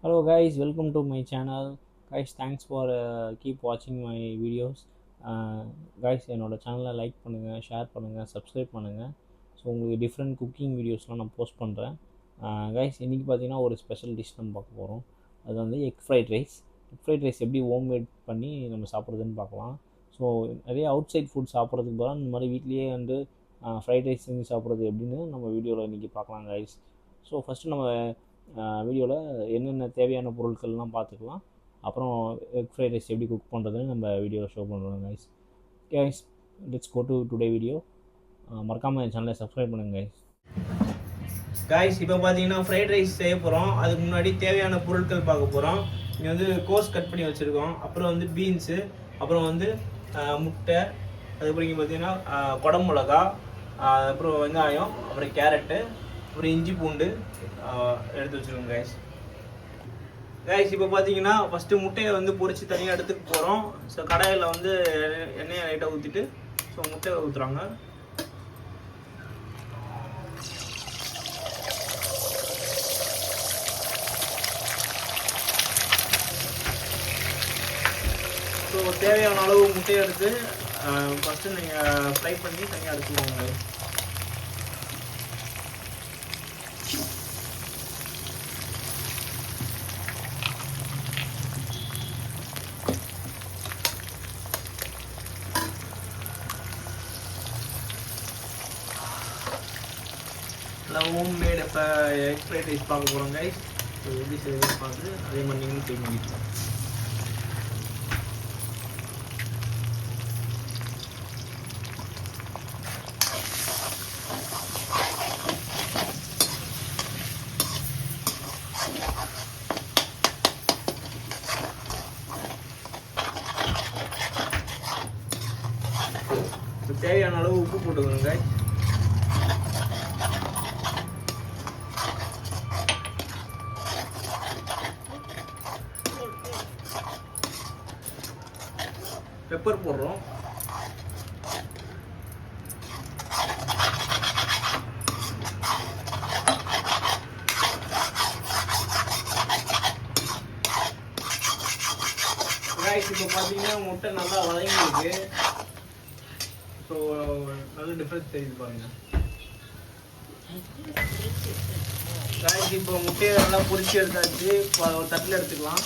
Hello guys, welcome to my channel. Guys, thanks for keep watching my videos. Guys, என்னோட சேனலை like பண்ணுங்கள், share பண்ணுங்கள், subscribe பண்ணுங்கள். So உங்களுக்கு டிஃப்ரெண்ட் குக்கிங் வீடியோஸ்லாம் நான் போஸ்ட் பண்ணுறேன். கைஸ், இன்றைக்கி பார்த்தீங்கன்னா ஒரு ஸ்பெஷல் டிஷ் நம்ம பார்க்க போகிறோம். அது வந்து egg fried rice. Egg fried rice எப்படி ஹோம்மேட் பண்ணி நம்ம சாப்பிட்றதுன்னு பார்க்கலாம். ஸோ நிறைய அவுட் சைட் ஃபுட் சாப்பிட்றதுக்கு பதிலாக இந்த மாதிரி வீட்லேயே வந்து ஃப்ரைட் ரைஸ் செஞ்சு சாப்பிட்றது எப்படின்னு நம்ம வீடியோவில் இன்றைக்கி பார்க்கலாம் கைஸ். ஸோ ஃபஸ்ட்டு நம்ம வீடியோவில் என்னென்ன தேவையான பொருட்கள்லாம் பார்த்துக்கலாம். அப்புறம் எக் ஃப்ரைட் ரைஸ் எப்படி குக் பண்ணுறதுன்னு நம்ம வீடியோவில் ஷோ பண்ணுறோம் guys. Guys, let's go to today video. மறக்காமல் என் சேனலை சப்ஸ்கிரைப் பண்ணுங்கள் கைஸ். காய்ஸ், இப்போ பார்த்தீங்கன்னா ஃப்ரைட் ரைஸ் செய்ய போகிறோம். அதுக்கு முன்னாடி தேவையான பொருட்கள் பார்க்க போகிறோம். இங்கே வந்து கோஸ் கட் பண்ணி வச்சுருக்கோம். அப்புறம் வந்து பீன்ஸு, அப்புறம் வந்து முட்டை, அதுக்கப்புறம் இங்கே பார்த்தீங்கன்னா குடமிளகா, அப்புறம் வெங்காயம், அப்புறம் கேரட்டு, அப்புறம் இஞ்சி பூண்டு எடுத்து வச்சுருக்கோம் கைஸ். கைஸ், இப்போ பார்த்தீங்கன்னா ஃபஸ்ட்டு முட்டையை வந்து பொரிச்சு தனியாக எடுத்துக்க போகிறோம். ஸோ கடாயில் வந்து எண்ணெயை லைட்டாக ஊற்றிட்டு ஸோ முட்டையை ஊற்றுறாங்க. ஸோ தேவையான அளவு முட்டையை எடுத்து ஃபஸ்ட்டு நீங்கள் ஃப்ரை பண்ணி தனியாக எடுத்துக்கோங்க. ஹோம் மேட் இப்போ எக் ஃப்ரைட் ரைஸ் பார்க்க போகிறோம் கைஸ். ஸோ எப்படி செய்யணும்னு பார்த்து அதே மாதிரி நீங்களும் ட்ரை பண்ணிக்கலாம். தேவையான அளவு உப்பு போட்டுக்கணும் கைஸ். பெப்பர் போடுறோம். ரைஸ் இப்போ பார்த்தீங்கன்னா முட்டை நல்லா வதங்கிருக்கு. ஸோ நல்ல டிஃப்ரென்ஸ் தெரியுது பாருங்க. ரைஸ் இப்போ முட்டையை நல்லா பொரிச்சு எடுத்தாச்சு. ஒரு தட்டில் எடுத்துக்கலாம்.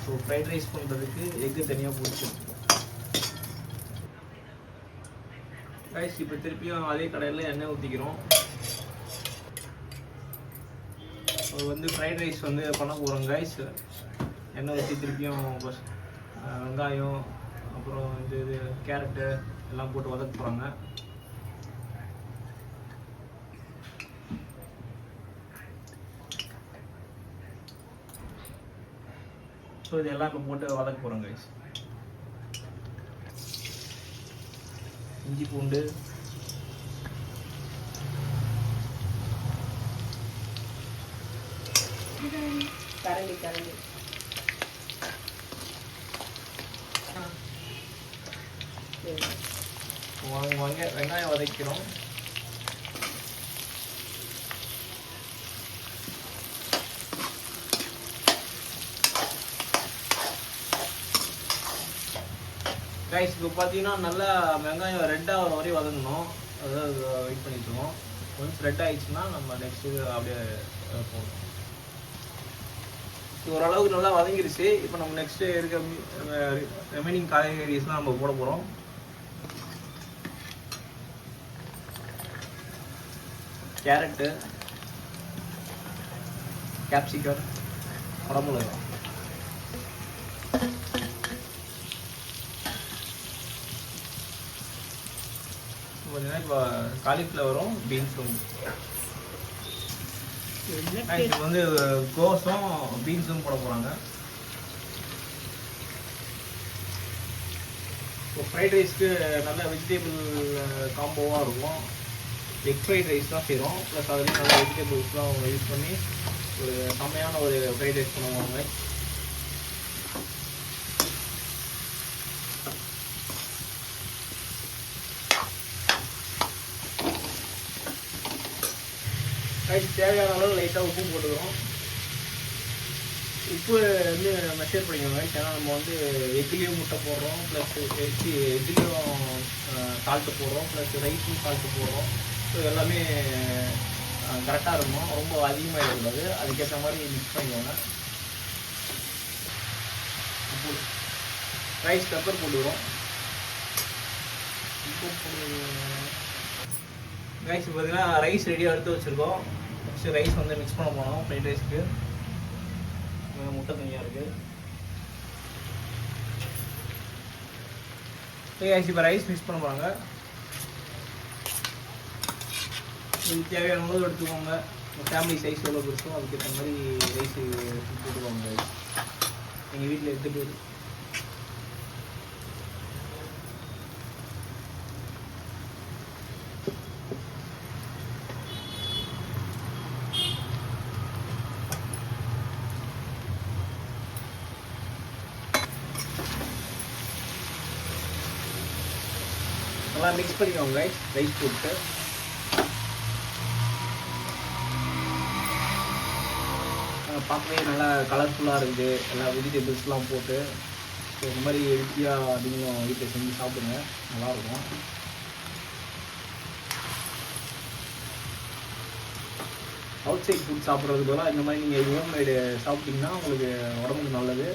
ஸோ ஃப்ரைட் ரைஸ் பண்ணுறதுக்கு எக்கு தனியாக பொரிச்சு எடுத்துக்கலாம். ரைஸ் இப்போ திருப்பியும் அதே கடையில் எண்ணெய் ஊற்றிக்கிறோம். வந்து ஃப்ரைட் ரைஸ் வந்து பண்ண போகிறோம் கைஸ். எண்ணெய் ஊற்றி திருப்பியும் வெங்காயம், அப்புறம் இது கேரட்டு எல்லாம் போட்டு வதக்க போகிறாங்க. ஸோ இது எல்லாம் இப்போ போட்டு வதக்க போகிறோம் கைஸ். இஞ்சி பூண்டு, கரண்டி வெங்காயம் வதக்கிறோம். கைஸ், இப்போ பார்த்தீங்கன்னா நல்லா வெங்காயம் ரெட்டாக வர வரையும் வதங்கணும். அதாவது வெயிட் பண்ணிட்டுருவோம். ஒன்ஸ் ரெட் ஆகிடுச்சுன்னா நம்ம நெக்ஸ்ட்டு அப்படியே போகணும். ஓரளவுக்கு நல்லா வதங்கிருச்சு. இப்போ நம்ம நெக்ஸ்ட்டு இருக்க ரிமைனிங் காய்கறிஸ்லாம் நம்ம போட போகிறோம். கேரட்டு, கேப்சிகம், குடமிளகாய், பார்த்தீங்கன்னா இப்போ காலிஃப்ளவரும் பீன்ஸும். இப்போ வந்து கோஸும் பீன்ஸும் போட போகிறாங்க. இப்போ ஃப்ரைட் ரைஸ்க்கு நல்ல வெஜிடபிள் காம்போவாக இருக்கும். எக் ஃப்ரைட் ரைஸ் தான் செய்கிறோம். ப்ளஸ் அதுலேயும் நல்ல வெஜிடபிள்ஸ்லாம் யூஸ் பண்ணி ஒரு செம்மையான ஒரு ஃப்ரைட் ரைஸ் பண்ணுவாங்க. தேவையான அளவு லைட்டாக உப்பு போட்டுக்கிறோம். உப்பு வந்து மெஷர் பண்ணிக்கோங்க. ஏன்னா நம்ம வந்து எக்லேயும் முட்டை போடுறோம், ப்ளஸ் எக்லேயும் சால்ட்டு போடுறோம், ப்ளஸ் ரைஸும் சால்ட்டு போடுறோம். ஸோ எல்லாமே கரெக்டாக இருக்கணும், ரொம்ப அதிகமாக இருக்கக்கூடாது. அதுக்கேற்ற மாதிரி மிக்ஸ் பண்ணிக்கோங்க. ரைஸ் பெப்பர் போட்டுக்கிறோம். ரைஸ் பார்த்தீங்கன்னா ரைஸ் ரெடியாக எடுத்து வச்சுருக்கோம். ஃபஸ்ட்டு ரைஸ் வந்து மிக்ஸ் பண்ண போனோம். ஃப்ரைட் ரைஸ்க்கு முட்டை தனியாக இருக்குது. இப்போ ரைஸ் மிக்ஸ் பண்ண போகிறாங்க. இதுக்கு தேவையான அளவு எடுத்துக்கோங்க. ஃபேமிலி சைஸ் எவ்வளோ பெருசோ அதுக்கேற்ற மாதிரி ரைஸ் போட்டுக்கோங்க. எங்கள் வீட்டில் 8 பேர். நல்லா மிக்ஸ் பண்ணிக்கோங்க ரைஸ் போட்டு. பார்க்கவே நல்லா கலர்ஃபுல்லாக இருக்குது. எல்லா வெஜிடபிள்ஸ்லாம் போட்டு. ஸோ இந்த மாதிரி ஹெல்த்தியாக நீங்களும் வீட்டில் செஞ்சு சாப்பிடுங்க, நல்லாயிருக்கும். அவுட் சைட் ஃபுட் சாப்பிட்றது போல இந்த மாதிரி நீங்கள் ஹோம்மேடு சாப்பிட்டிங்கன்னா உங்களுக்கு உடம்புக்கு நல்லது.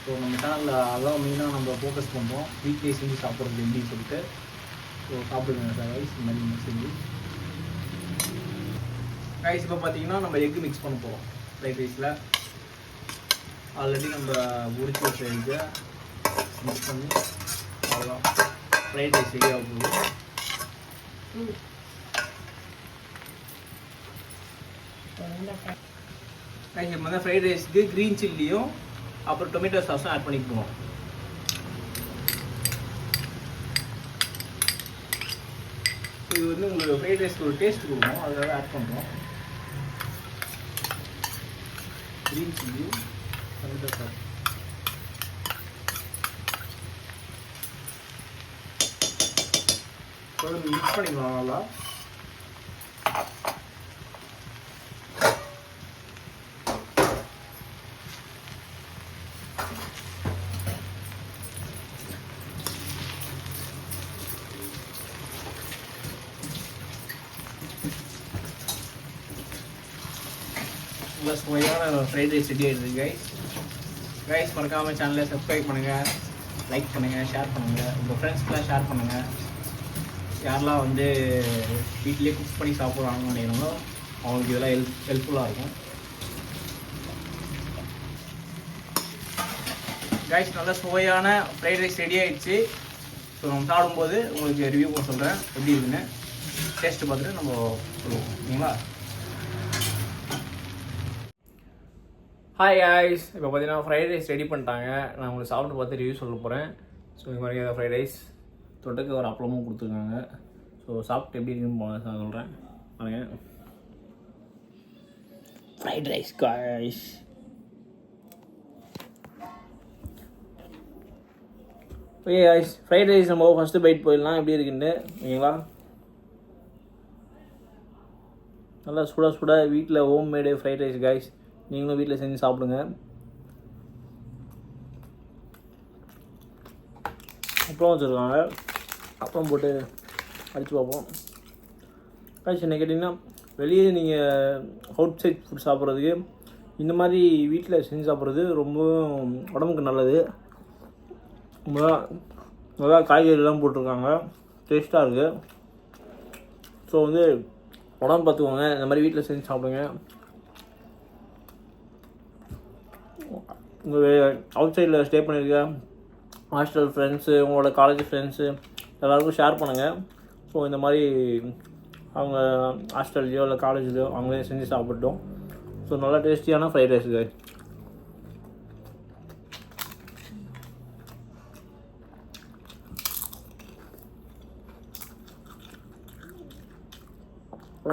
ஸோ நம்ம சேனலில் அதான் மெயினாக நம்ம ஃபோக்கஸ் பண்ணுறோம், வீட்லேயே செஞ்சு சாப்பிட்றது எப்படின்னு சொல்லிட்டு. ஸோ சாப்பிடுங்க ரைஸ் இந்த மாதிரி செஞ்சு. ரைஸ் இப்போ பார்த்தீங்கன்னா நம்ம எக்கு மிக்ஸ் பண்ண போகிறோம். ஃப்ரைட் ரைஸில் ஆல்ரெடி நம்ம உரிச்சு வச்ச எக்கை மிக்ஸ் பண்ணி அவ்வளோதான் ஃப்ரைட் ரைஸ் ரெடி ஆக போகுது. நம்ம தான் ஃப்ரைட் ரைஸ்க்கு க்ரீன் சில்லியும் அப்புறம் டொமேட்டோ சாஸும் ஆட் பண்ணிக்குவோம். இது வந்து உங்களுக்கு ஃப்ரைட் ரைஸ்க்கு ஒரு டேஸ்ட் கொடுக்கும், அதுக்காக ஆட் பண்ணுறோம். Green chilli tomato sauce mix பண்ணிக்கலாம் நல்லா. சுவையான ஃப்ரைட் ரைஸ் ரெடி ஆகிடுது கைஸ். மறக்காமல் சேனலை சப்ஸ்கிரைப் பண்ணுங்கள், லைக் பண்ணுங்கள், ஷேர் பண்ணுங்கள். உங்கள் ஃப்ரெண்ட்ஸ்க்கெலாம் ஷேர் பண்ணுங்கள். யாரெல்லாம் வந்து வீட்டிலே குக் பண்ணி சாப்பிட்றாங்கன்னு நினைக்கிறோங்களோ அவங்களுக்கு இதெல்லாம் ஹெல்ப்ஃபுல்லாக இருக்கும். கைஸ் நல்லா சுவையான ஃப்ரைட் ரைஸ் ரெடி ஆகிடுச்சு. ஸோ நம்ம சாப்பிடும்போது உங்களுக்கு ரிவ்யூ பண்ண சொல்கிறேன் எப்படி இருக்குன்னு. டேஸ்ட்டு பார்த்துட்டு நம்ம சொல்லுவோம், ஓகேங்களா? ஹாய் காய்ஸ், இப்போ பார்த்தீங்கன்னா ஃப்ரைட் ரைஸ் ரெடி பண்ணிட்டாங்க. நான் உங்களுக்கு சாப்பிட்டு பார்த்து ரிவ்யூ சொல்ல போகிறேன். ஸோ இது மாதிரி ஃப்ரைட் ரைஸ் தொட்டுக்கு ஒரு அப்பளமும் கொடுத்துருக்காங்க. ஸோ சாப்பிட்டு எப்படி இருக்குன்னு சொல்கிறேன் பாருங்க. Fried rice guys. Okay guys, fried rice நம்ம ஃபஸ்ட்டு பைட் போயிடலாம் எப்படி இருக்குன்னு, ஓகேங்களா? நல்லா சுட சுட வீட்டில் home made fried rice guys. நீங்களும் வீட்டில் செஞ்சு சாப்பிடுங்க. அப்புறம் வச்சுருக்காங்க, அப்புறம் போட்டு அடித்து பார்ப்போம். காய்ச்சி என்ன கேட்டிங்கன்னா, வெளியே நீங்கள் அவுட் சைட் ஃபுட் சாப்பிட்றதுக்கு இந்த மாதிரி வீட்டில் செஞ்சு சாப்பிட்றது ரொம்ப உடம்புக்கு நல்லது. நல்லா காய்கறிலாம் போட்டிருக்காங்க, டேஸ்ட்டாக இருக்குது. ஸோ வந்து உடம்பு பார்த்துக்கோங்க, இந்த மாதிரி வீட்டில் செஞ்சு சாப்பிடுங்க. உங்கள் அவுட் சைடில் ஸ்டே பண்ணியிருக்க ஹாஸ்டல் ஃப்ரெண்ட்ஸு, உங்களோட காலேஜ் ஃப்ரெண்ட்ஸு எல்லாருக்கும் ஷேர் பண்ணுங்கள். ஸோ இந்த மாதிரி அவங்க ஹாஸ்டல்லையோ இல்லை காலேஜ்லையோ அவங்களே செஞ்சு சாப்பிட்டோம். ஸோ நல்லா டேஸ்டியான ஃப்ரைட் ரைஸ் காய்.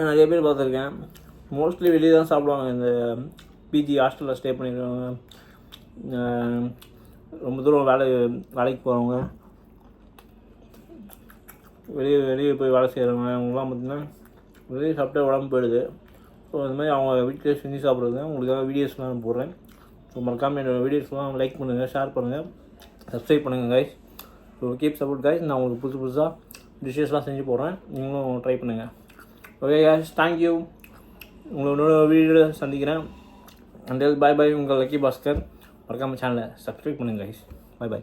நிறைய பேர் பார்த்துருக்கேன், மோஸ்ட்லி வெளியே தான் சாப்பிடுவாங்க. இந்த பிஜி ஹாஸ்டலில் ஸ்டே பண்ணிடுவாங்க, ரொம்ப தூரம் வேலைக்கு போகிறவங்க, வெளியே போய் வேலை செய்கிறவங்க, அவங்களாம் பார்த்திங்கன்னா வெளியே சாப்பிட்டா உடம்பு போயிடுது. ஸோ அது மாதிரி அவங்க வீட்டில் செஞ்சு சாப்பிட்றது உங்களுக்காக வீடியோஸ்லாம் நான் போடுறேன். ஸோ மறக்காமல் என்னோடய வீடியோஸ்லாம் லைக் பண்ணுங்கள், ஷேர் பண்ணுங்கள், சப்ஸ்கிரைப் பண்ணுங்கள் guys. So keep support guys. நான் உங்களுக்கு புதுசாக டிஷ்ஷஸ்லாம் செஞ்சு போடுறேன், நீங்களும் ட்ரை பண்ணுங்கள். Okay guys, thank you. உங்களோட வீடியோவில் சந்திக்கிறேன். Until bye bye. உங்கள் லக்கி பாஸ்கர். மறக்காமல் சேனலை சப்ஸ்கிரைப் பண்ணுங்கள் கைஸ். By by.